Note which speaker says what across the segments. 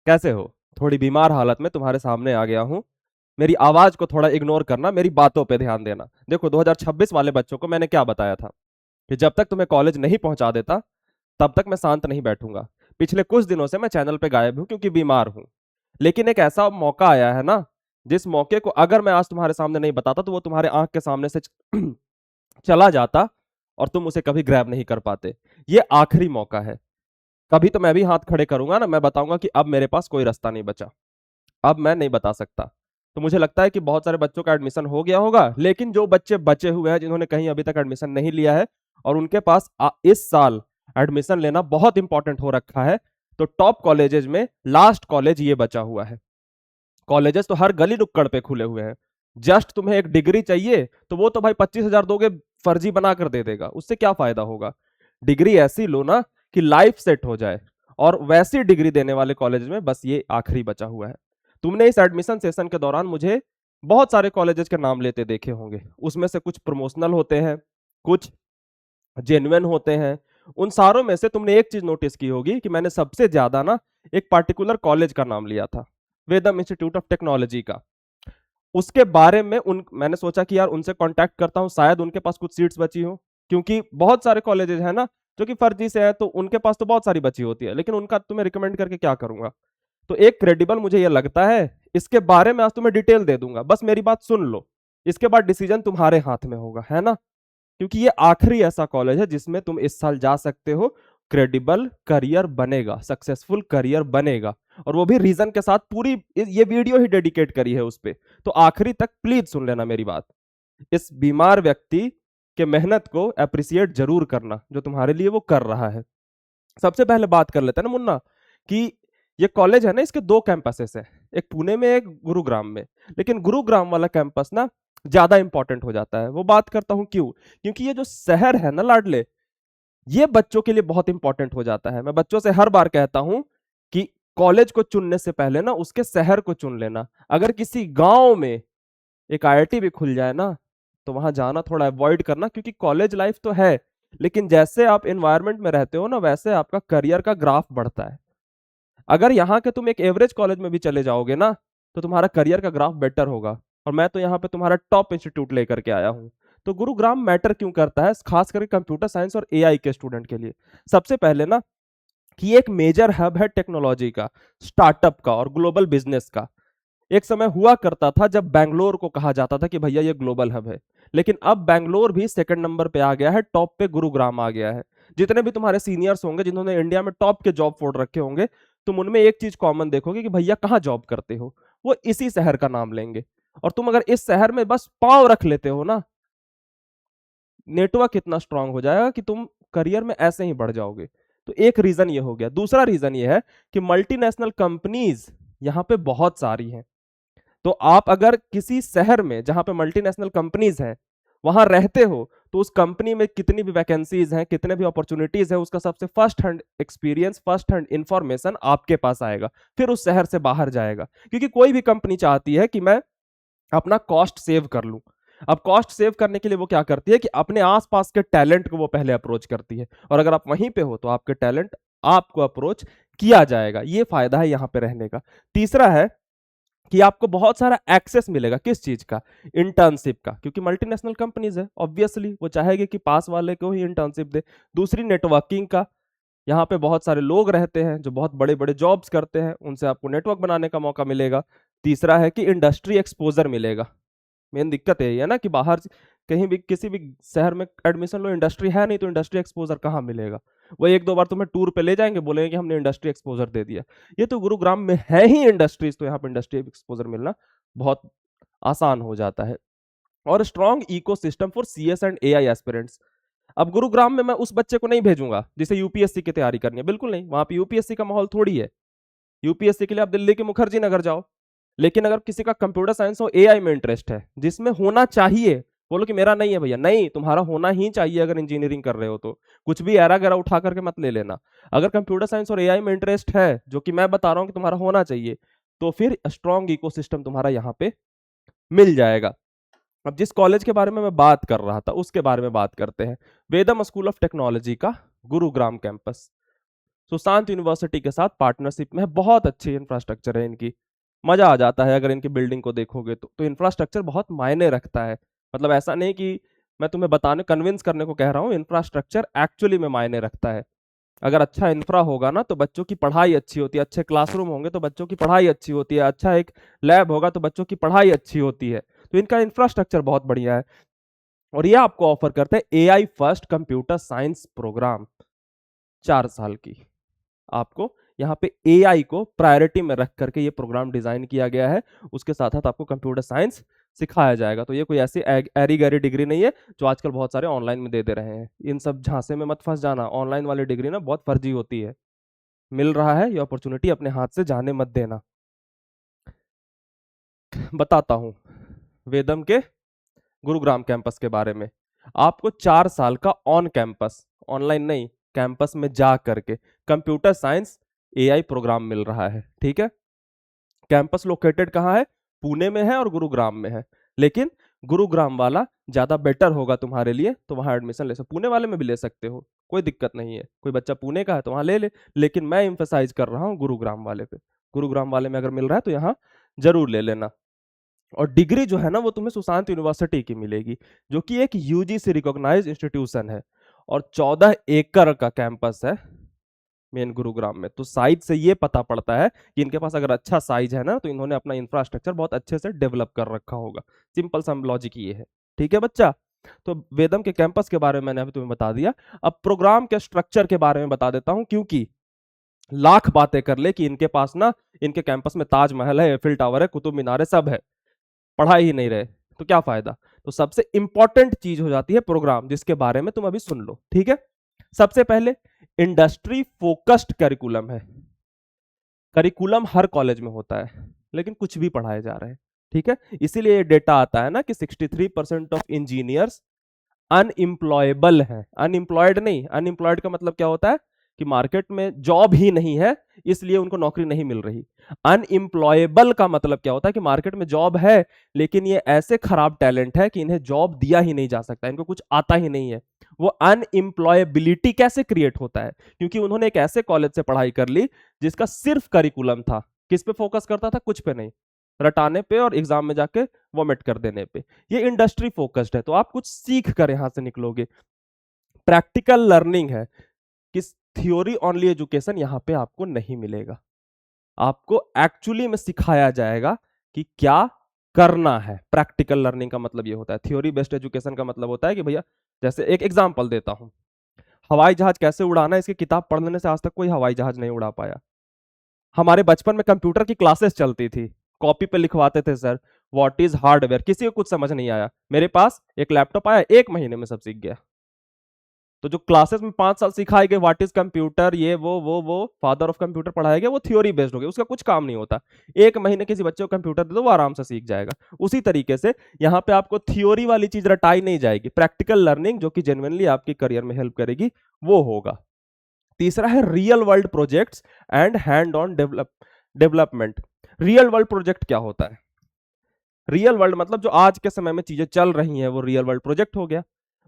Speaker 1: कैसे हो? थोड़ी बीमार हालत में तुम्हारे सामने आ गया हूँ। मेरी आवाज को थोड़ा इग्नोर करना, मेरी बातों पे ध्यान देना। देखो, 2026 वाले बच्चों को मैंने क्या बताया था कि जब तक तुम्हें कॉलेज नहीं पहुंचा देता तब तक मैं शांत नहीं बैठूंगा। पिछले कुछ दिनों से मैं चैनल पे गायब हूं क्योंकि बीमार हूं। लेकिन एक ऐसा मौका आया है ना, जिस मौके को अगर मैं आज तुम्हारे सामने नहीं बताता तो वो तुम्हारे आंख के सामने से चला जाता और तुम उसे कभी ग्रैब नहीं कर पाते। ये आखिरी मौका है। कभी तो मैं भी हाथ खड़े करूंगा ना, मैं बताऊंगा कि अब मेरे पास कोई रास्ता नहीं बचा, अब मैं नहीं बता सकता। तो मुझे लगता है कि बहुत सारे बच्चों का एडमिशन हो गया होगा, लेकिन जो बच्चे बचे हुए हैं जिन्होंने कहीं अभी तक एडमिशन नहीं लिया है और उनके पास इस साल एडमिशन लेना बहुत इंपॉर्टेंट हो रखा है, तो टॉप कॉलेजेस में लास्ट कॉलेज ये बचा हुआ है। कॉलेजेस तो हर गली नुक्कड़ पे खुले हुए हैं। जस्ट तुम्हें एक डिग्री चाहिए तो वो तो भाई 25,000 दोगे, फर्जी बनाकर दे देगा, उससे क्या फायदा होगा। डिग्री ऐसी लो ना कि लाइफ सेट हो जाए, और वैसी डिग्री देने वाले कॉलेज में बस ये आखिरी बचा हुआ है। तुमने इस एडमिशन सेशन के दौरान मुझे बहुत सारे कॉलेजेस के नाम लेते देखे होंगे। उसमें से कुछ प्रमोशनल होते हैं, कुछ जेन्युइन होते हैं। उन सारों में से तुमने एक चीज नोटिस की होगी कि मैंने सबसे ज्यादा ना एक पार्टिकुलर कॉलेज का नाम लिया था, वेदम इंस्टीट्यूट ऑफ टेक्नोलॉजी का। उसके बारे में उन मैंने सोचा कि यार उनसे कांटेक्ट करता हूं, शायद उनके पास कुछ सीट्स बची हो। क्योंकि बहुत सारे कॉलेजेस हैं ना जो कि फर्जी से है, तो उनके पास तो बहुत सारी बची होती है, लेकिन उनका तुम्हें रिकमेंड करके क्या करूंगा। तो एक क्रेडिबल मुझे ये लगता है, इसके बारे में आज तुम्हें डिटेल दे दूंगा, बस मेरी बात सुन लो। इसके बाद डिसीजन तुम्हारे हाथ में होगा, है ना। क्योंकि ये आखिरी ऐसा कॉलेज है जिसमें तुम इस साल जा सकते हो, क्रेडिबल करियर बनेगा, सक्सेसफुल करियर बनेगा, और वो भी रीजन के साथ। पूरी ये वीडियो ही डेडिकेट करी है उस पे, तो आखिरी तक प्लीज सुन लेना मेरी बात। इस बीमार व्यक्ति के मेहनत को अप्रिसिएट जरूर करना जो तुम्हारे लिए वो कर रहा है। सबसे पहले बात कर लेते हैं ना मुन्ना, कि ये कॉलेज है ना, इसके दो कैंपसेस है, एक पुणे में एक गुरुग्राम में। लेकिन गुरुग्राम वाला कैंपस ना ज्यादा इंपॉर्टेंट हो जाता है। वो बात करता हूं क्यों, क्योंकि ये जो शहर है ना लाडले, ये बच्चों के लिए बहुत इंपॉर्टेंट हो जाता है। मैं बच्चों से हर बार कहता हूं कि कॉलेज को चुनने से पहले ना उसके शहर को चुन लेना। अगर किसी गांव में एक आईआईटी भी खुल जाए ना, तो वहां जाना थोड़ा अवॉइड करना, क्योंकि कॉलेज लाइफ तो है, लेकिन जैसे आप एनवायरनमेंट में रहते हो ना, वैसे आपका करियर का ग्राफ बढ़ता है। अगर यहाँ के तुम एक एवरेज कॉलेज में भी चले जाओगे ना, तो तुम्हारा करियर का ग्राफ बेटर होगा। और मैं तो यहाँ पे तुम्हारा टॉप इंस्टीट्यूट लेकर के आया हूँ। तो गुरुग्राम मैटर क्यों करता है, खास करके कंप्यूटर साइंस और एआई के स्टूडेंट के लिए। सबसे पहले ना, कि एक मेजर हब है टेक्नोलॉजी का, स्टार्टअप का और ग्लोबल बिजनेस का। एक समय हुआ करता था जब बैंगलोर को कहा जाता था कि भैया ये ग्लोबल हब है, लेकिन अब बैंगलोर भी सेकंड नंबर पे आ गया है, टॉप पे गुरुग्राम आ गया है। जितने भी तुम्हारे सीनियर्स होंगे जिन्होंने इंडिया में टॉप के जॉब फोड़ रखे होंगे, तुम उनमें एक चीज कॉमन देखोगे कि भैया कहाँ जॉब करते हो, वो इसी शहर का नाम लेंगे। और तुम अगर इस शहर में बस पांव रख लेते हो ना, नेटवर्क इतना स्ट्रांग हो जाएगा कि तुम करियर में ऐसे ही बढ़ जाओगे। तो एक रीजन ये हो गया। दूसरा रीजन ये है कि मल्टीनेशनल कंपनीज यहाँ पे बहुत सारी हैं। तो आप अगर किसी शहर में जहां पे मल्टीनेशनल कंपनीज हैं वहां रहते हो, तो उस कंपनी में कितनी भी वैकेंसीज हैं, कितने भी अपॉर्चुनिटीज हैं, उसका सबसे first hand experience, first hand information आपके पास आएगा, फिर उस शहर से बाहर जाएगा। क्योंकि कोई भी कंपनी चाहती है कि मैं अपना कॉस्ट सेव कर लूं। अब कॉस्ट सेव करने के लिए वो क्या करती है कि अपने आसपास के टैलेंट को वो पहले अप्रोच करती है, और अगर आप वहीं पे हो तो आपके टैलेंट आपको अप्रोच किया जाएगा। ये फायदा है यहाँ पे रहने का। तीसरा है कि आपको बहुत सारा एक्सेस मिलेगा, किस चीज का, इंटर्नशिप का, क्योंकि मल्टीनेशनल कंपनीज है, ऑब्वियसली वो चाहेगी कि पास वाले को ही इंटर्नशिप दे। दूसरी, नेटवर्किंग का, यहाँ पे बहुत सारे लोग रहते हैं जो बहुत बड़े बड़े जॉब्स करते हैं, उनसे आपको नेटवर्क बनाने का मौका मिलेगा। तीसरा है कि इंडस्ट्री एक्सपोजर मिलेगा। मेन दिक्कत यही है ना कि बाहर कहीं भी किसी भी शहर में एडमिशन लो, इंडस्ट्री है नहीं, तो इंडस्ट्री एक्सपोजर कहाँ मिलेगा। वो एक दो बार तुम्हें टूर पे ले जाएंगे, बोलेंगे कि हमने इंडस्ट्री एक्सपोजर दे दिया। ये तो गुरुग्राम में है ही इंडस्ट्रीज, तो यहाँ पे इंडस्ट्री एक्सपोजर मिलना बहुत आसान हो जाता है। और strong ecosystem for CS and AI aspirants. अब गुरुग्राम में मैं उस बच्चे को नहीं भेजूंगा जिसे यूपीएससी की तैयारी करनी है, बिल्कुल नहीं। वहां पे यूपीएससी का माहौल थोड़ी है। यूपीएससी के लिए आप दिल्ली के मुखर्जी नगर जाओ। लेकिन अगर किसी का कंप्यूटर साइंस और एआई में इंटरेस्ट है, जिसमें होना चाहिए, बोलो कि मेरा नहीं है भैया, नहीं, तुम्हारा होना ही चाहिए। अगर इंजीनियरिंग कर रहे हो तो कुछ भी एरा गैरा उठा करके मत ले लेना। अगर कंप्यूटर साइंस और एआई में इंटरेस्ट है, जो कि मैं बता रहा हूँ कि तुम्हारा होना चाहिए, तो फिर स्ट्रॉन्ग इकोसिस्टम तुम्हारा यहाँ पे मिल जाएगा। अब जिस कॉलेज के बारे में मैं बात कर रहा था उसके बारे में बात करते हैं, वेदम स्कूल ऑफ टेक्नोलॉजी का गुरुग्राम कैंपस। सुशांत यूनिवर्सिटी के साथ पार्टनरशिप में है, बहुत अच्छी इंफ्रास्ट्रक्चर है इनकी, मजा आ जाता है अगर इनकी बिल्डिंग को देखोगे तो इंफ्रास्ट्रक्चर बहुत मायने रखता है। मतलब ऐसा नहीं कि मैं तुम्हें बताने कन्विंस करने को कह रहा हूँ, इंफ्रास्ट्रक्चर एक्चुअली में मायने रखता है। अगर अच्छा इंफ्रा होगा ना तो बच्चों की पढ़ाई अच्छी होती है, अच्छे क्लासरूम होंगे तो बच्चों की पढ़ाई अच्छी होती है, अच्छा एक लैब होगा तो बच्चों की पढ़ाई अच्छी होती है। तो इनका इंफ्रास्ट्रक्चर बहुत बढ़िया है। और ये आपको ऑफर करते हैं AI first computer science programme, 4 साल की। आपको यहाँ पे एआई को प्रायोरिटी में रख करके ये प्रोग्राम डिजाइन किया गया है। उसके साथ साथ आपको कंप्यूटर साइंस सिखाया जाएगा। तो ये कोई ऐसी एरी गैरी डिग्री नहीं है जो आजकल बहुत सारे ऑनलाइन में दे रहे हैं। इन सब झांसे में मत फंस जाना, ऑनलाइन वाली डिग्री ना बहुत फर्जी होती है। मिल रहा है ये अपॉर्चुनिटी, अपने हाथ से जाने मत देना। बताता हूं वेदम के गुरुग्राम कैंपस के बारे में। आपको 4 साल का ऑन कैंपस, ऑनलाइन नहीं, कैंपस में जा करके कंप्यूटर साइंस एआई प्रोग्राम मिल रहा है। ठीक है, कैंपस लोकेटेड कहाँ है? पुणे में है और गुरुग्राम में है। लेकिन गुरुग्राम वाला ज्यादा बेटर होगा तुम्हारे लिए, तो वहां एडमिशन ले सकते, पुणे वाले में भी ले सकते हो, कोई दिक्कत नहीं है। कोई बच्चा पुणे का है तो वहां ले ले, लेकिन मैं एम्फेसाइज कर रहा हूँ गुरुग्राम वाले पे। गुरुग्राम वाले में अगर मिल रहा है तो यहाँ जरूर ले लेना। और डिग्री जो है ना वो तुम्हें सुशांत यूनिवर्सिटी की मिलेगी, जो कि एक यूजीसी रिकॉग्नाइज्ड इंस्टीट्यूशन है, और 14 एकड़ का कैंपस है मेन गुरुग्राम में। तो साइज से ये पता पड़ता है कि इनके पास अगर अच्छा साइज है ना तो इन्होंने अपना इंफ्रास्ट्रक्चर बहुत अच्छे से डेवलप कर रखा होगा। सिंपल सा लॉजिक ये है। ठीक है बच्चा, तो वेदम के कैंपस के बारे में मैंने अभी तुम्हें बता दिया। अब प्रोग्राम के स्ट्रक्चर के बारे में बता देता हूं, क्योंकि लाख बातें कर ले कि इनके पास ना, इनके कैंपस में ताजमहल है, एफिल टावर है, कुतुब मीनार है, सब है, पढ़ाई ही नहीं रहे तो क्या फायदा। तो सबसे इंपॉर्टेंट चीज हो जाती है प्रोग्राम, जिसके बारे में तुम अभी सुन लो। ठीक है, सबसे पहले इंडस्ट्री फोकस्ड करिकुलम है। करिकुलम हर कॉलेज में होता है लेकिन कुछ भी पढ़ाए जा रहे हैं। ठीक है, इसीलिए ये डेटा आता है ना कि 63% ऑफ इंजीनियर्स अनएम्प्लॉयबल है। अनएम्प्लॉयड नहीं, अनएम्प्लॉयड का मतलब क्या होता है कि मार्केट में जॉब ही नहीं है इसलिए उनको नौकरी नहीं मिल रही। अनएम्प्लॉयबल का मतलब क्या होता है कि मार्केट में जॉब है लेकिन ये ऐसे खराब टैलेंट है कि इन्हें जॉब दिया ही नहीं जा सकता, इनको कुछ आता ही नहीं है। वो अनएम्प्लॉयबिलिटी कैसे क्रिएट होता है? क्योंकि उन्होंने एक ऐसे कॉलेज से पढ़ाई कर ली जिसका सिर्फ करिकुलम था, किस पे फोकस करता था? कुछ पे नहीं, रटाने पे और एग्जाम में जाके वोमिट कर देने पे। ये इंडस्ट्री फोकस्ड है, तो आप कुछ सीख कर यहां से निकलोगे। प्रैक्टिकल लर्निंग है, किस थ्योरी ओनली एजुकेशन यहां पे आपको नहीं मिलेगा। आपको एक्चुअली में सिखाया जाएगा कि क्या करना है। प्रैक्टिकल लर्निंग का मतलब ये होता है। थ्योरी बेस्ड एजुकेशन का मतलब होता है कि भैया, जैसे एक एग्जांपल देता हूं, हवाई जहाज कैसे उड़ाना है इसकी किताब पढ़ लेने से आज तक कोई हवाई जहाज नहीं उड़ा पाया। हमारे बचपन में कंप्यूटर की क्लासेस चलती थी, कॉपी पे लिखवाते थे सर व्हाट इज हार्डवेयर, किसी को कुछ समझ नहीं आया। मेरे पास एक लैपटॉप आया, 1 महीने में सब सीख गया। तो जो क्लासेस में 5 साल सिखाए गए व्हाट इज कंप्यूटर, ये वो फादर ऑफ कंप्यूटर पढ़ाया गया, वो थ्योरी बेस्ड हो गया, उसका कुछ काम नहीं होता। 1 महीने किसी बच्चे को कंप्यूटर दे दो वो आराम से सीख जाएगा। उसी तरीके से यहाँ पे आपको थ्योरी वाली चीज रटाई नहीं जाएगी, प्रैक्टिकल लर्निंग जो कि जेन्युइनली आपके करियर में हेल्प करेगी वो होगा। तीसरा है real world projects and hand on development. Real world project क्या होता है? रियल वर्ल्ड मतलब जो आज के समय में चीजें चल रही हैं वो रियल वर्ल्ड प्रोजेक्ट हो गया।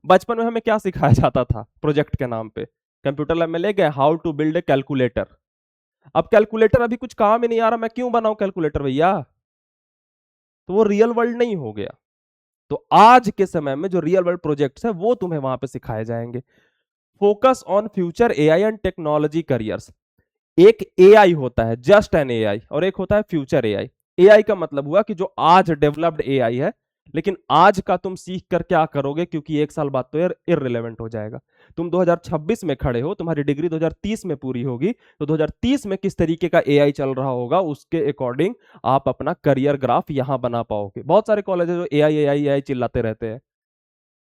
Speaker 1: बचपन में हमें क्या सिखाया जाता था प्रोजेक्ट के नाम पे? कंप्यूटर लैब में ले गए, how to build a calculator. अब कैलकुलेटर अभी कुछ काम ही नहीं आ रहा, मैं क्यों बनाऊं कैलकुलेटर भैया? तो वो रियल वर्ल्ड नहीं हो गया। तो आज के समय में जो रियल वर्ल्ड प्रोजेक्ट्स है वो तुम्हें वहां पे सिखाए जाएंगे। Focus on future AI and technology careers. एक एआई होता है जस्ट एन एआई, और एक होता है फ्यूचर एआई। एआई का मतलब हुआ कि जो आज डेवलप्ड एआई है, लेकिन आज का तुम सीख कर क्या करोगे, क्योंकि 1 साल बाद तो यार इररिलेवेंट हो जाएगा। तुम 2026 में खड़े हो, तुम्हारी डिग्री 2030 में पूरी होगी, तो 2030 में किस तरीके का एआई चल रहा होगा उसके अकॉर्डिंग आप अपना करियर ग्राफ यहां बना पाओगे। बहुत सारे कॉलेज है जो एआई एआई एआई चिल्लाते रहते हैं,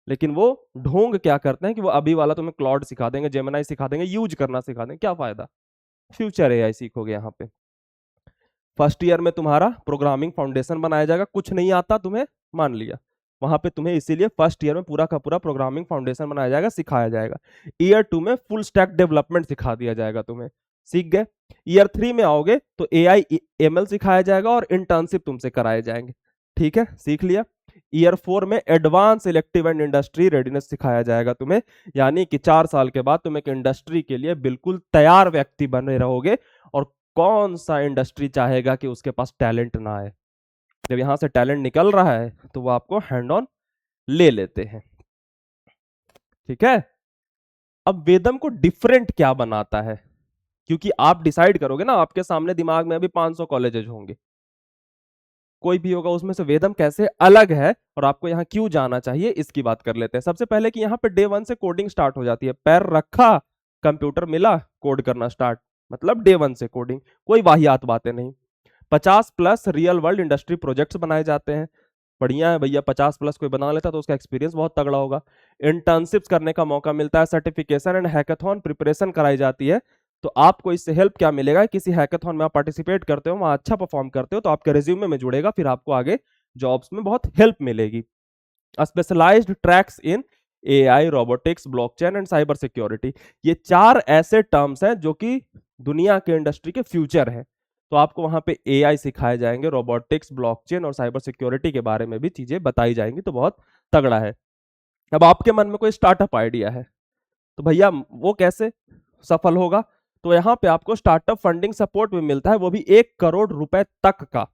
Speaker 1: लेकिन वो ढोंग क्या करते हैं कि वो अभी वाला तुम्हें क्लॉड सिखा देंगे, जेमिनाई सिखा देंगे, यूज करना सिखा देंगे, क्या फायदा? फ्यूचर एआई सीखोगे यहाँ पे। फर्स्ट ईयर में तुम्हारा प्रोग्रामिंग फाउंडेशन बनाया जाएगा, कुछ नहीं आता तुम्हें, मान लिया, वहां पे तुम्हें इसीलिए फर्स्ट ईयर में पूरा का पूरा प्रोग्रामिंग फाउंडेशन बनाया जाएगा, सिखाया जाएगा। ईयर 2 में फुल स्टैक डेवलपमेंट सिखा दिया जाएगा तुम्हें, सीख गए। ईयर 3 में आओगे तो एआई एमएल सिखाया जाएगा और इंटर्नशिप तुमसे कराए जाएंगे। ठीक है, सीख लिया। ईयर 4 में advance elective and industry readiness सिखाया जाएगा तुम्हें, यानी कि 4 साल के बाद तुम एक इंडस्ट्री के लिए बिल्कुल तैयार व्यक्ति बने रहोगे। और कौन सा इंडस्ट्री चाहेगा कि उसके पास टैलेंट ना आए? जब यहां से टैलेंट निकल रहा है तो वो आपको हैंड ऑन ले लेते हैं। ठीक है, अब वेदम को डिफरेंट क्या बनाता है, क्योंकि आप डिसाइड करोगे ना, आपके सामने दिमाग में अभी 500 कॉलेजेस होंगे, कोई भी होगा उसमें से वेदम कैसे अलग है और आपको यहाँ क्यों जाना चाहिए, इसकी बात कर लेते हैं। सबसे पहले कि यहाँ पे डे 1 से कोडिंग स्टार्ट हो जाती है। पैर रखा, कंप्यूटर मिला, कोड करना स्टार्ट, मतलब डे 1 से कोडिंग, कोई वाहियात बातें नहीं। 50+ रियल वर्ल्ड इंडस्ट्री प्रोजेक्ट्स बनाए जाते हैं। बढ़िया है भैया, 50+ कोई बना लेता तो उसका एक्सपीरियंस बहुत तगड़ा होगा। इंटर्नशिप्स करने का मौका मिलता है, सर्टिफिकेशन एंड हैकाथॉन प्रिपरेशन कराई जाती है। तो आपको इससे हेल्प क्या मिलेगा, किसी हैकाथॉन में आप पार्टिसिपेट करते हो, वहां अच्छा परफॉर्म करते हो तो आपके रिज्यूमे में जुड़ेगा, फिर आपको आगे जॉब्स में बहुत हेल्प मिलेगी। Specialised tracks in AI, robotics, blockchain and cyber security, ये 4 ऐसे टर्म्स हैं जो कि दुनिया के इंडस्ट्री के फ्यूचर है। तो आपको वहां पे एआई सिखाए जाएंगे, रोबोटिक्स, ब्लॉकचेन और साइबर सिक्योरिटी के बारे में भी चीजें बताई जाएंगी, तो बहुत तगड़ा है। अब आपके मन में कोई स्टार्टअप आइडिया है तो भैया वो कैसे सफल होगा, तो यहाँ पे आपको स्टार्टअप फंडिंग सपोर्ट भी मिलता है, वो भी 1 करोड़ रुपए तक का।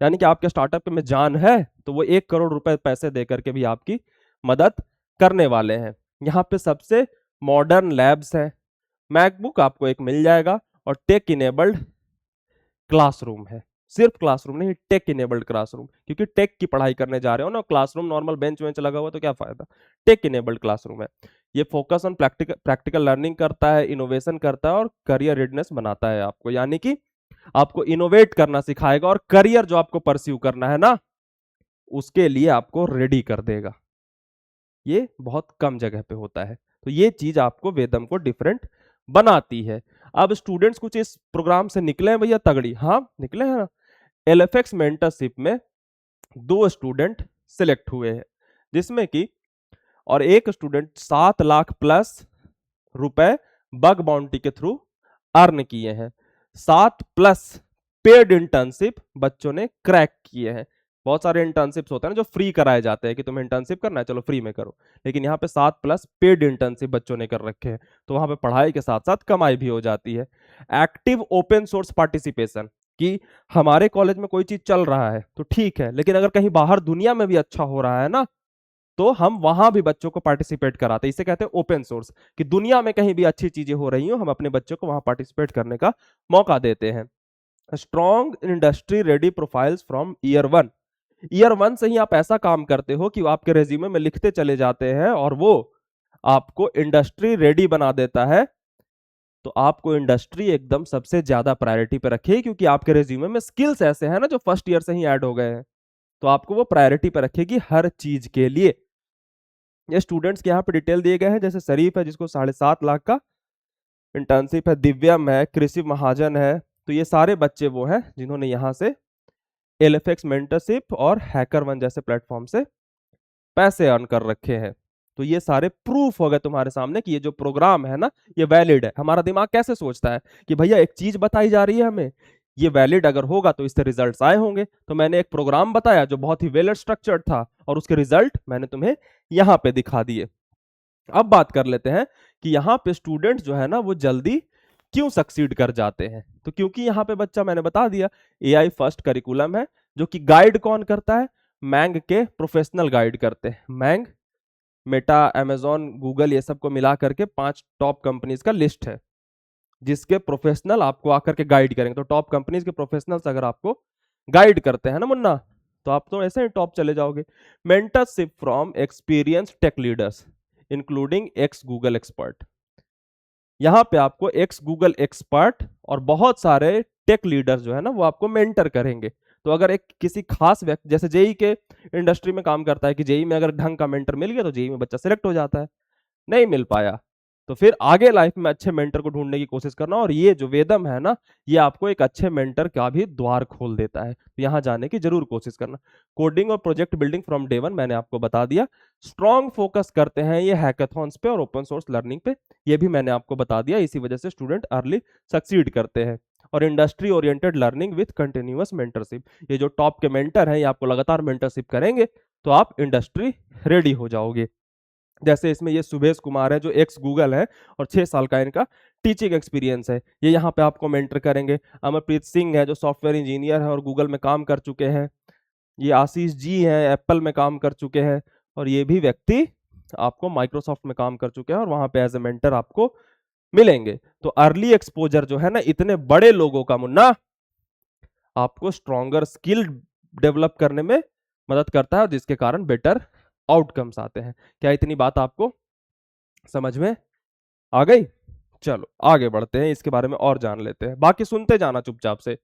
Speaker 1: यानी कि आपके स्टार्टअप में जान है तो वो 1 करोड़ रुपए पैसे देकर के भी आपकी मदद करने वाले हैं। यहाँ पे सबसे मॉडर्न लैब्स है, मैकबुक आपको एक मिल जाएगा और टेक इनेबल्ड क्लासरूम है। सिर्फ क्लासरूम नहीं, टेक इनेबल्ड क्लासरूम, क्योंकि टेक की पढ़ाई करने जा रहे हो ना, क्लासरूम नॉर्मल बेंच वेंच लगा हुआ तो क्या फायदा। टेक इनेबल्ड क्लासरूम है। ये फोकस ऑन प्रैक्टिकल लर्निंग करता है, इनोवेशन करता है और करियर रेडनेस बनाता है आपको, यानी कि आपको इनोवेट करना सिखाएगा और करियर जो आपको परस्यू करना है ना, उसके लिए आपको रेडी कर देगा। ये बहुत कम जगह पे होता है, तो ये चीज आपको वेदम को डिफरेंट बनाती है। अब स्टूडेंट्स कुछ इस प्रोग्राम से निकले हैं भैया तगड़ी, हाँ निकले हैं ना। एलएफएक्स मेंटरशिप में 2 स्टूडेंट सिलेक्ट हुए हैं, जिसमें कि और एक स्टूडेंट 7 लाख+ रुपए बग बाउंटी के थ्रू अर्न किए हैं। 7+ पेड इंटर्नशिप बच्चों ने क्रैक किए हैं। बहुत सारे इंटर्नशिप्स होते हैं ना जो फ्री कराए जाते हैं कि तुम्हें इंटर्नशिप करना है चलो फ्री में करो, लेकिन यहाँ पे 7+ पेड इंटर्नशिप बच्चों ने कर रखे हैं, तो वहां पे पढ़ाई के साथ साथ कमाई भी हो जाती है। एक्टिव ओपन सोर्स पार्टिसिपेशन, कि हमारे कॉलेज में कोई चीज चल रहा है तो ठीक है, लेकिन अगर कहीं बाहर दुनिया में भी अच्छा हो रहा है ना, तो हम वहां भी बच्चों को पार्टिसिपेट कराते हैं। इसे कहते हैं ओपन सोर्स, कि दुनिया में कहीं भी अच्छी चीजें हो रही हो, हम अपने बच्चों को वहां पार्टिसिपेट करने का मौका देते हैं। Strong industry ready profiles from year 1, year 1 से ही आप ऐसा काम करते हो कि आपके रेज्यूमे में लिखते चले जाते हैं और वो आपको इंडस्ट्री रेडी बना देता है। तो आपको इंडस्ट्री एकदम सबसे ज्यादा प्रायोरिटी पे रखेगी, क्योंकि आपके रेज्यूमे में स्किल्स ऐसे हैं ना जो फर्स्ट ईयर से ही ऐड हो गए हैं, तो आपको वो प्रायोरिटी पे रखेगी हर चीज के लिए। ये स्टूडेंट्स के यहाँ पे डिटेल दिए गए हैं, जैसे शरीफ है जिसको 7.5 लाख का इंटर्नशिप है, दिव्यम है, कृषि महाजन है, तो ये सारे बच्चे वो हैं जिन्होंने यहाँ से एलएफएक्स मेंटरशिप और हैकर1 जैसे प्लेटफॉर्म से पैसे अर्न कर रखे हैं। तो ये सारे प्रूफ हो गए तुम्हारे सामने कि ये जो प्रोग्राम है ना ये वैलिड है। हमारा दिमाग कैसे सोचता है कि भैया एक चीज बताई जा रही है हमें, ये वैलिड अगर होगा तो इससे रिजल्ट्स आए होंगे, तो मैंने एक प्रोग्राम बताया जो बहुत ही वेल स्ट्रक्चर्ड था और उसके रिजल्ट मैंने तुम्हें यहाँ पे दिखा दिए। अब बात कर लेते हैं कि यहाँ पे स्टूडेंट्स जो है ना वो जल्दी क्यों सक्सीड कर जाते हैं। तो क्योंकि यहाँ पे बच्चा मैंने बता दिया एआई फर्स्ट करिकुलम है, जो कि गाइड कौन करता है, मैंग के प्रोफेशनल गाइड करते हैं। मैंग, मेटा, अमेजॉन, गूगल, ये सब को मिला करके 5 टॉप कंपनीज का लिस्ट है जिसके प्रोफेशनल आपको आकर के गाइड करेंगे। तो टॉप कंपनीज के प्रोफेशनल्स अगर आपको गाइड करते हैं ना मुन्ना, तो आप तो ऐसे ही टॉप चले जाओगे। Mentorship from experience tech leaders including ex Google expert, यहाँ पे आपको एक्स गूगल एक्सपर्ट और बहुत सारे टेक लीडर्स जो है ना वो आपको मेंटर करेंगे। तो अगर एक किसी खास व्यक्ति जैसे जेई के इंडस्ट्री में काम करता है कि जेई में अगर ढंग का मेंटर मिल गया तो जेई में बच्चा सिलेक्ट हो जाता है, नहीं मिल पाया तो फिर आगे लाइफ में अच्छे मेंटर को ढूंढने की कोशिश करना, और ये जो वेदम है ना ये आपको एक अच्छे मेंटर का भी द्वार खोल देता है, तो यहाँ जाने की जरूर कोशिश करना। कोडिंग और प्रोजेक्ट बिल्डिंग फ्रॉम डे 1 मैंने आपको बता दिया। स्ट्रॉन्ग फोकस करते हैं ये हैकाथॉन्स पे और ओपन सोर्स लर्निंग पे, ये भी मैंने आपको बता दिया, इसी वजह से स्टूडेंट अर्ली सक्सीड करते हैं। और industry oriented learning with continuous mentorship, ये जो टॉप के मेंटर हैं ये आपको लगातार मेंटरशिप करेंगे तो आप इंडस्ट्री रेडी हो जाओगे। जैसे इसमें ये सुभेश कुमार है जो एक्स गूगल है और 6 साल का इनका टीचिंग एक्सपीरियंस है, ये यहाँ पे आपको मेंटर करेंगे। अमरप्रीत सिंह है जो सॉफ्टवेयर इंजीनियर है और गूगल में काम कर चुके हैं। ये आशीष जी हैं, एप्पल में काम कर चुके हैं। और ये भी व्यक्ति आपको माइक्रोसॉफ्ट में काम कर चुके हैं और वहां पे एज ए मेंटर आपको मिलेंगे। तो अर्ली एक्सपोजर जो है ना इतने बड़े लोगों का, मुन्ना, आपको स्ट्रॉन्गर स्किल डेवलप करने में मदद करता है, जिसके कारण बेटर आउटकम्स आते हैं। क्या इतनी बात आपको समझ में आ गई? चलो आगे बढ़ते हैं, इसके बारे में और जान लेते हैं, बाकी सुनते जाना चुपचाप से।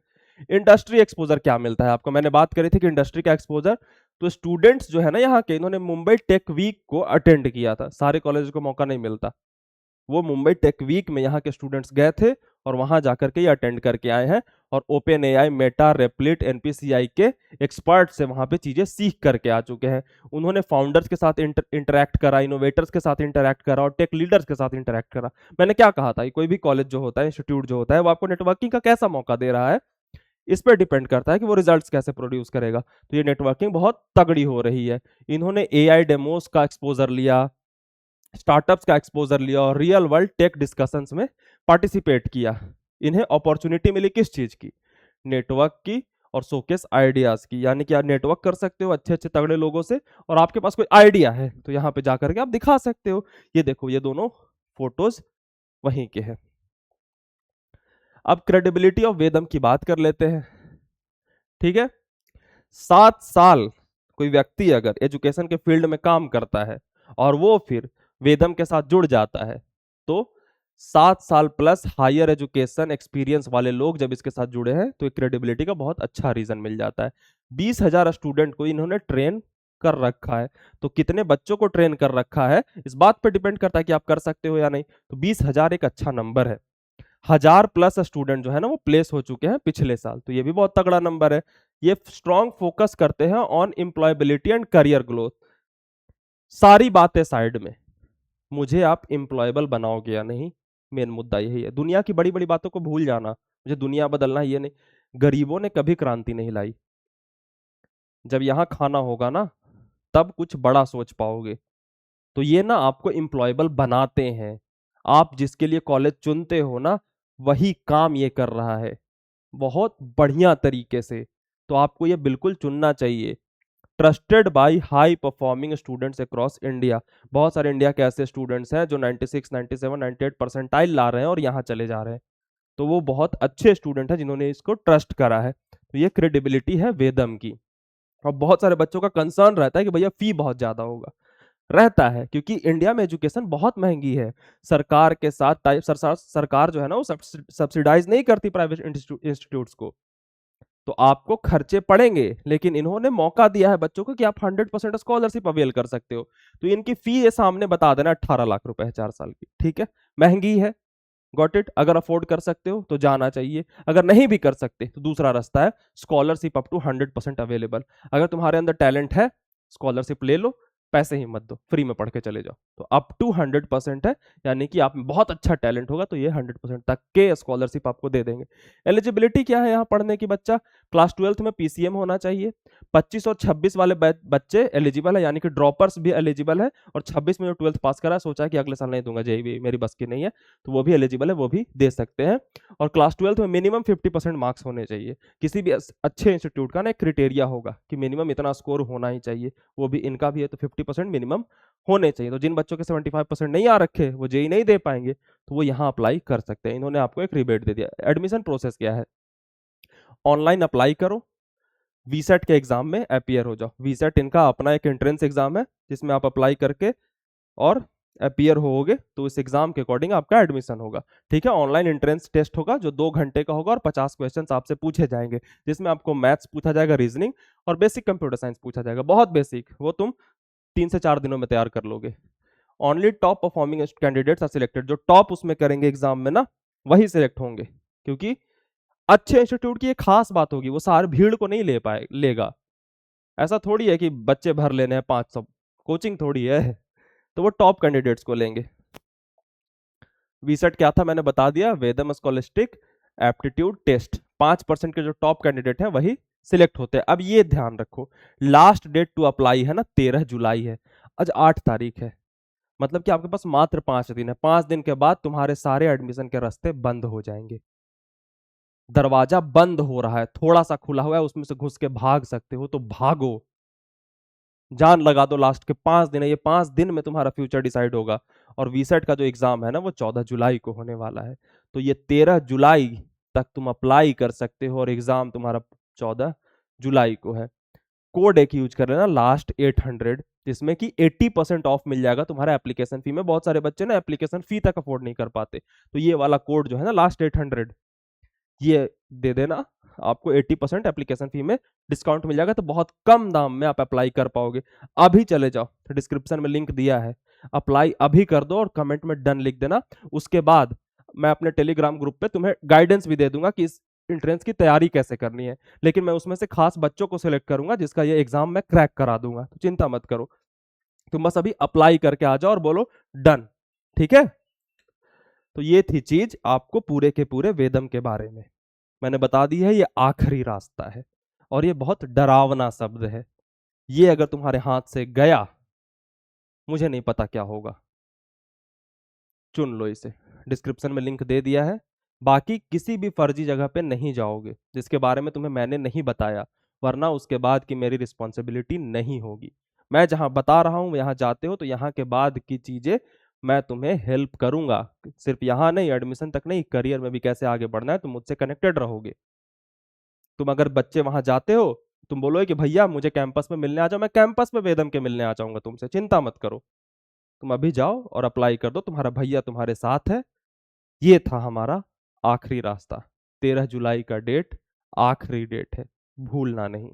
Speaker 1: इंडस्ट्री एक्सपोजर क्या मिलता है आपको? मैंने बात करी थी कि इंडस्ट्री का एक्सपोजर, तो स्टूडेंट्स जो है ना यहाँ के, इन्होंने मुंबई टेक वीक को अटेंड किया था। सारे कॉलेज को मौका नहीं मिलता। वो मुंबई टेक वीक में यहाँ के स्टूडेंट्स गए थे और वहां जाकर के ये अटेंड करके आए हैं। और open AI, Meta, Replit, NPCI के एक्सपर्ट से वहां पे चीजें सीख करके आ चुके हैं। उन्होंने फाउंडर्स के साथ इंटरैक्ट करा, इनोवेटर्स के साथ इंटरैक्ट करा और टेक लीडर्स के साथ इंटरैक्ट करा। मैंने क्या कहा था, कोई भी कॉलेज जो होता है, इंस्टीट्यूट जो होता है, वो आपको नेटवर्किंग का कैसा मौका दे रहा है, इस पर डिपेंड करता है कि वो रिजल्ट्स कैसे प्रोड्यूस करेगा। तो ये नेटवर्किंग बहुत तगड़ी हो रही है। इन्होंने एआई डेमोस का एक्सपोजर लिया, स्टार्टअप्स का एक्सपोजर लिया और रियल वर्ल्ड टेक डिस्कशंस में पार्टिसिपेट किया। इन्हें अपॉर्चुनिटी मिली किस चीज की? नेटवर्क की और शोकेस आइडियाज की। यानी कि आप नेटवर्क कर सकते हो अच्छे अच्छे तगड़े लोगों से, और आपके पास कोई आइडिया है तो यहाँ पे जाकर के आप दिखा सकते हो। ये देखो, ये दोनों फोटोज वहीं के हैं। अब क्रेडिबिलिटी ऑफ वेदम की बात कर लेते हैं, ठीक है। 7 साल कोई व्यक्ति अगर एजुकेशन के फील्ड में काम करता है और वो फिर वेदम के साथ जुड़ जाता है, तो 7 साल प्लस हायर एजुकेशन एक्सपीरियंस वाले लोग जब इसके साथ जुड़े हैं तो क्रेडिबिलिटी का बहुत अच्छा रीजन मिल जाता है। 20,000 स्टूडेंट को इन्होंने ट्रेन कर रखा है। तो कितने बच्चों को ट्रेन कर रखा है इस बात पर डिपेंड करता है कि आप कर सकते हो या नहीं। तो 20,000 एक अच्छा नंबर है। 1,000+ स्टूडेंट जो है ना वो प्लेस हो चुके हैं पिछले साल, तो ये भी बहुत तगड़ा नंबर है। ये स्ट्रॉन्ग फोकस करते हैं on employability and career growth. सारी बातें साइड में, मुझे आप एम्प्लॉयबल बनाओगे या नहीं, मेन मुद्दा यही है। दुनिया की बड़ी बड़ी बातों को भूल जाना, मुझे दुनिया बदलना ये नहीं। गरीबों ने कभी क्रांति नहीं लाई। जब यहाँ खाना होगा ना तब कुछ बड़ा सोच पाओगे। तो ये ना आपको एम्प्लॉयबल बनाते हैं। आप जिसके लिए कॉलेज चुनते हो ना, वही काम ये कर रहा है बहुत बढ़िया तरीके से। तो आपको ये बिल्कुल चुनना चाहिए। Trusted by high performing students across India. बहुत सारे इंडिया के ऐसे स्टूडेंट्स हैं जो 96, 97, 98 परसेंटाइल ला रहे हैं और यहाँ चले जा रहे हैं। तो वो बहुत अच्छे स्टूडेंट हैं जिन्होंने इसको ट्रस्ट करा है। तो ये क्रेडिबिलिटी है वेदम की। और बहुत सारे बच्चों का कंसर्न रहता है कि भैया फी बहुत ज्यादा होगा, रहता है क्योंकि इंडिया में एजुकेशन बहुत महंगी है। सरकार के साथ टाइप सरकार जो है ना वो सब्सिडाइज नहीं करती प्राइवेट इंस्टीट्यूट्स को, तो आपको खर्चे पड़ेंगे। लेकिन इन्होंने मौका दिया है बच्चों को कि आप 100% स्कॉलरशिप अवेल कर सकते हो। तो इनकी फी ये सामने बता देना 18 लाख रुपए है 4 साल की, ठीक है। महंगी है, गॉट इट। अगर अफोर्ड कर सकते हो तो जाना चाहिए, अगर नहीं भी कर सकते तो दूसरा रास्ता है स्कॉलरशिप अप टू 100% अवेलेबल। अगर तुम्हारे अंदर टैलेंट है, स्कॉलरशिप ले लो, पैसे ही मत दो, फ्री में पढ़ के चले जाओ। तो अप टू 100% है, यानी कि आप में बहुत अच्छा टैलेंट होगा तो ये 100% तक के स्कॉलरशिप आपको दे देंगे। एलिजिबिलिटी क्या है यहाँ पढ़ने की? बच्चा क्लास 12th में पीसीएम होना चाहिए। 25 और 26 वाले बच्चे एलिजिबल है, यानी कि ड्रॉपर्स भी एलिजिबल है। और 26 में जो 12th पास करा, सोचा कि अगले साल नहीं दूंगा, जेईई मेरी बस की नहीं है, तो वो भी एलिजिबल है, वो भी दे सकते हैं। और क्लास 12th में मिनिमम 50% मार्क्स होने चाहिए। किसी भी अच्छे इंस्टीट्यूट का ना एक क्रिटेरिया होगा कि मिनिमम इतना स्कोर होना ही चाहिए, वो भी इनका भी है। तो 50% मिनिमम होने चाहिए। तो जिन बच्चों के 75% नहीं आ रखे, वो जेईई नहीं दे पाएंगे, तो वो यहाँ अप्लाई कर सकते हैं। इन्होंने आपको एक रिबेट दे दिया। एडमिशन प्रोसेस क्या है? ऑनलाइन अप्लाई करो, वीसेट के एग्जाम में अपीयर हो जाओ। वीसेट इनका अपना एक एंट्रेंस एग्जाम है जिसमें आप अप्लाई करके और अपीयर होगे तो इस एग्जाम के अकॉर्डिंग आपका एडमिशन होगा, ठीक है। ऑनलाइन एंट्रेंस टेस्ट होगा जो 2 घंटे का होगा और 50 क्वेश्चंस आपसे पूछे जाएंगे, जिसमें आपको मैथ्स पूछा जाएगा, रीजनिंग और बेसिक कंप्यूटर साइंस पूछा जाएगा। बहुत बेसिक, वो तुम 3 से 4 दिनों में तैयार कर लोगे। Only top performing candidates are selected. जो टॉप उसमें करेंगे एग्जाम में ना, वही सिलेक्ट होंगे। क्योंकि अच्छे इंस्टीट्यूट की एक खास बात होगी, वो सारी भीड़ को नहीं लेगा। ऐसा थोड़ी है कि बच्चे भर लेने हैं 500, कोचिंग थोड़ी है। तो वो टॉप कैंडिडेट्स को लेंगे। वीसेट क्या था मैंने बता दिया, वेदम स्कॉलस्टिक एप्टीट्यूड टेस्ट, 5% के जो टॉप कैंडिडेट हैं वही सिलेक्ट होते हैं। अब ये ध्यान रखो, लास्ट डेट टू अप्लाई है ना 13 जुलाई है, आज 8 तारीख है, मतलब कि आपके पास मात्र 5 दिन है। 5 दिन के बाद तुम्हारे सारे एडमिशन के रास्ते बंद हो जाएंगे। दरवाजा बंद हो रहा है, थोड़ा सा खुला हुआ है, उसमें से घुस के भाग सकते हो तो भागो, जान लगा दो। लास्ट के 5 दिन है, ये 5 दिन में तुम्हारा फ्यूचर डिसाइड होगा। और वीसेट का जो एग्जाम है ना वो 14 जुलाई को होने वाला है, तो ये 13 जुलाई तक तुम अप्लाई कर सकते हो और एग्जाम तुम्हारा 14 जुलाई को है। कोड एक यूज कर लेना, लास्ट 800, जिसमें कि 80% ऑफ मिल जाएगा तुम्हारा एप्लीकेशन फी में। बहुत सारे बच्चे ना एप्लीकेशन फी तक अफोर्ड नहीं कर पाते, तो ये वाला कोड जो है ना लास्ट 800, ये दे देना, आपको 80% एप्लीकेशन फी में डिस्काउंट मिल जाएगा, तो बहुत कम दाम में आप अप्लाई कर पाओगे। अभी चले जाओ, डिस्क्रिप्शन में लिंक दिया है, अप्लाई अभी कर दो और कमेंट में डन लिख देना। उसके बाद मैं अपने टेलीग्राम ग्रुप पे तुम्हें गाइडेंस भी दे दूंगा कि इस एंट्रेंस की तैयारी कैसे करनी है, लेकिन मैं उसमें से खास बच्चों को सिलेक्ट करूंगा जिसका ये एग्जाम मैं क्रैक करा दूंगा, तो चिंता मत करो। तुम बस अभी अप्लाई करके आ जाओ और बोलो डन, ठीक है। तो ये थी चीज आपको पूरे के पूरे वेदम के बारे में मैंने बता दी है। ये आखिरी रास्ता है और ये बहुत डरावना शब्द है, ये अगर तुम्हारे हाथ से गया मुझे नहीं पता क्या होगा। चुन लो इसे, डिस्क्रिप्शन में लिंक दे दिया है। बाकी किसी भी फर्जी जगह पे नहीं जाओगे जिसके बारे में तुम्हें मैंने नहीं बताया, वरना उसके बाद की मेरी रिस्पॉन्सिबिलिटी नहीं होगी। मैं जहां बता रहा हूं यहाँ जाते हो तो यहाँ के बाद की चीजें मैं तुम्हें हेल्प करूंगा, सिर्फ यहाँ नहीं, एडमिशन तक नहीं, करियर में भी कैसे आगे बढ़ना है तुम मुझसे कनेक्टेड रहोगे। तुम अगर बच्चे वहां जाते हो, तुम बोलोगे कि भैया मुझे कैंपस में मिलने आ जाओ, मैं कैंपस में वेदम के मिलने आ जाऊंगा तुमसे, चिंता मत करो। तुम अभी जाओ और अप्लाई कर दो, तुम्हारा भैया तुम्हारे साथ है। ये था हमारा आखिरी रास्ता, 13 जुलाई का डेट आखिरी डेट है, भूलना नहीं।